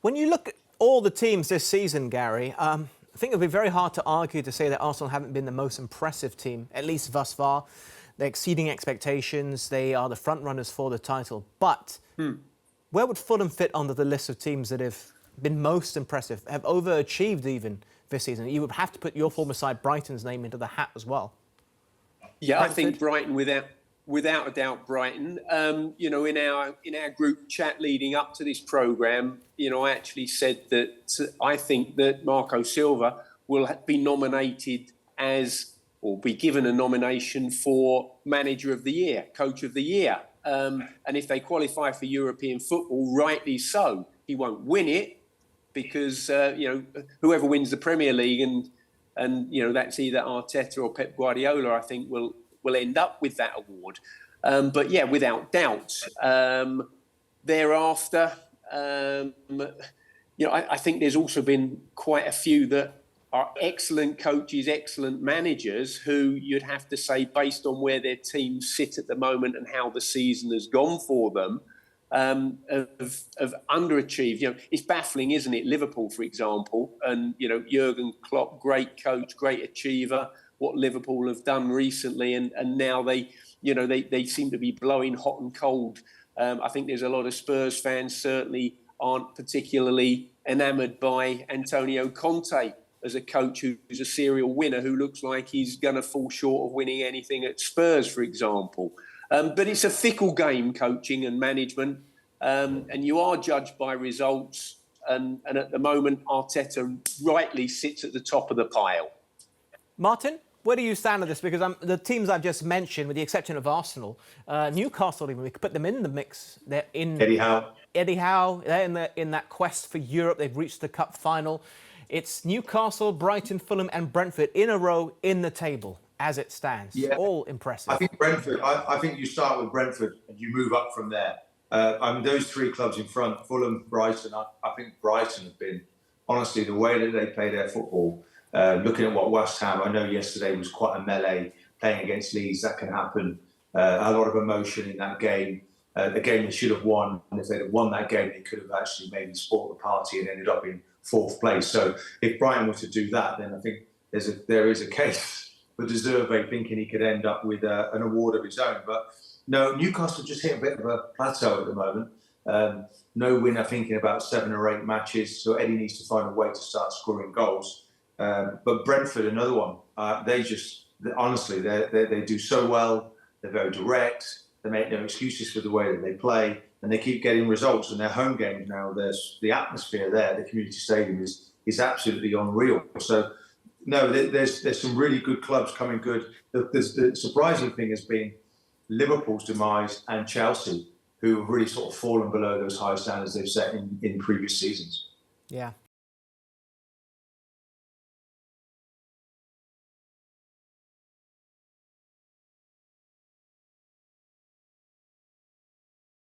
When you look at all the teams this season, Gary, I think it would be very hard to argue to say that Arsenal haven't been the most impressive team, at least thus far. They're exceeding expectations. They are the front runners for the title. But where would Fulham fit under the list of teams that have been most impressive, have overachieved even this season? You would have to put your former side, Brighton's, name into the hat as well. Yeah, Brentford? I think Brighton, without a doubt, Brighton. In our group chat leading up to this programme, I actually said that I think that Marco Silva will be nominated or be given a nomination for Manager of the Year, Coach of the Year. And if they qualify for European football, rightly so. He won't win it because whoever wins the Premier League and that's either Arteta or Pep Guardiola, I think will end up with that award. But yeah, without doubt. Thereafter, I think there's also been quite a few that are excellent coaches, excellent managers who you'd have to say, based on where their teams sit at the moment and how the season has gone for them, have underachieved. It's baffling, isn't it? Liverpool, for example, and Jurgen Klopp, great coach, great achiever. What Liverpool have done recently, and now they seem to be blowing hot and cold. I think there's a lot of Spurs fans certainly aren't particularly enamoured by Antonio Conte as a coach who's a serial winner, who looks like he's going to fall short of winning anything at Spurs, for example. But it's a fickle game, coaching and management, and you are judged by results. And at the moment, Arteta rightly sits at the top of the pile. Martin, where do you stand on this? Because the teams I've just mentioned, with the exception of Arsenal, Newcastle, even we could put them in the mix. They're in Eddie Howe. They're in that quest for Europe. They've reached the cup final. It's Newcastle, Brighton, Fulham, and Brentford in a row in the table as it stands. Yeah. All impressive. I think Brentford. I think you start with Brentford and you move up from there. Those three clubs in front, Fulham, Brighton. I think Brighton have been, honestly, the way that they play their football. Looking at what West Ham, I know yesterday was quite a melee playing against Leeds. That can happen. A lot of emotion in that game. The game they should have won, and if they'd have won that game, they could have actually maybe spoiled the party and ended up in fourth place. So if Brighton were to do that, then I think there is a case for De Zerbi thinking he could end up with an award of his own. But no, Newcastle just hit a bit of a plateau at the moment. No winner thinking about 7 or 8 matches, so Eddie needs to find a way to start scoring goals. But Brentford, another one. They do so well. They're very direct. They make no excuses for the way that they play, and they keep getting results. And their home games now, there's the atmosphere there. The community stadium is absolutely unreal. So, no, there's some really good clubs coming good. The surprising thing has been Liverpool's demise and Chelsea, who have really sort of fallen below those high standards they've set in previous seasons. Yeah.